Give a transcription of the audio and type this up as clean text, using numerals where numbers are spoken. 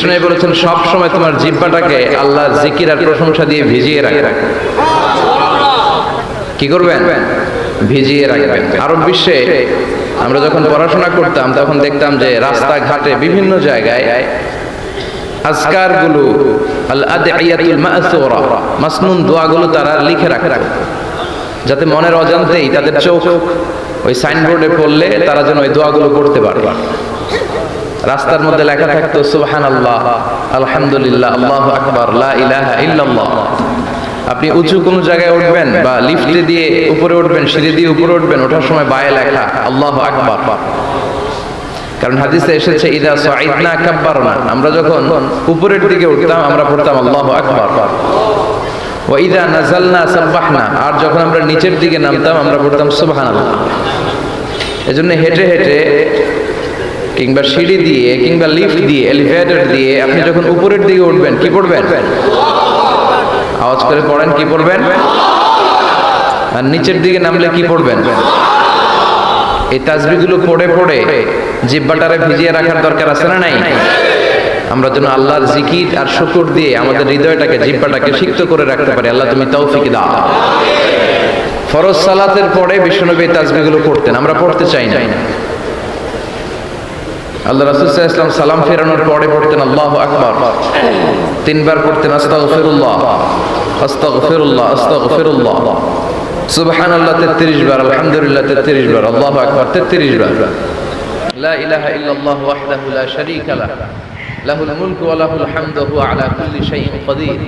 বিষ্ণু বলেছেন সব সময় তোমার জিহ্বাটাকে আল্লাহর জিকির আর প্রশংসা দিয়ে ভিজিয়ে রাখবে। কি করবেন? ভিজিয়ে রাখবেন। আরব বিশ্বে আমরা যখন পড়াশোনা করতাম তখন দেখতাম যে রাস্তাঘাটে বিভিন্ন জায়গায় আজকারগুলো, আল আদঈয়াতুল মাসুরা, মাসনুন দোয়াগুলো তারা লিখে রাখে, যাতে মনের অজান্তেই তাদের চোখ ওই সাইনবোর্ডে পড়লে তারা যেন ওই দোয়াগুলো করতে পারে। রাস্তার মধ্যে লেখা থাকতো সুবহানাল্লাহ, আলহামদুলিল্লাহ, আল্লাহু আকবার, লা ইলাহা ইল্লাল্লাহ। আপনি উঁচু কোনো জায়গায় উঠবেন বা লিফটে দিয়ে উপরে উঠবেন, সিঁড়ি দিয়ে উপরে উঠবেন, ওঠার সময় বায়ে লেখা আল্লাহু আকবার। কারণ হাদিসে এসেছে ইদা সাইদনা কাব্বারনা, আমরা যখন উপরের দিকে উঠতাম আমরা পড়তাম আল্লাহু আকবার। ওয়া ইদা নাযালনা সাব্বাহনা, আর যখন আমরা নিচের দিকে নামতাম আমরা পড়তাম সুবহানাল্লাহ। এজন্য হেঁটে হেঁটে কিংবা সিঁড়ি দিয়ে কিংবা লিফট দিয়ে, এলিভেটর দিয়ে আপনি যখন উপরের দিকে উঠবেন কি পড়বেন? আওয়াজ করে পড়েন, কি পড়বেন? আর নিচের দিকে নামলে কি পড়বেন? এই তাসবিহগুলো পড়ে পড়ে জিহ্বাটারে ভিজিয়ে রাখার দরকার আছে না নাই? আমরা যেন আল্লাহর জিকির আর শুকর দিয়ে আমাদের হৃদয়টাকে, জিহ্বাটাকে সিক্ত করে রাখতে পারি। আল্লাহ তুমি তৌফিক দাও। ফরজ সালাতের পরে বিশ্বনবী এই তাসবিহগুলো পড়তেন, আমরা পড়তে চাই না। আল্লাহ রাসূল সাল্লাল্লাহু আলাইহি ওয়াসাল্লাম সালাম ফেরানোর পরে পড়তেন আল্লাহু আকবার, তিনবার পড়তেন আস্তাগফিরুল্লাহ, আস্তাগফিরুল্লাহ, আস্তাগফিরুল্লাহ, সুবহানাল্লাহ 33 বার, আলহামদুলিল্লাহ 33 বার, আল্লাহু আকবার 33 বার, লা ইলাহা ইল্লাল্লাহ ওয়াহদাহু লা শারীকা লাহু, লাহুল মুলকু ওয়া লাহুল হামদু ওয়া হুয়া আলা কুল্লি শাইইন কাদির।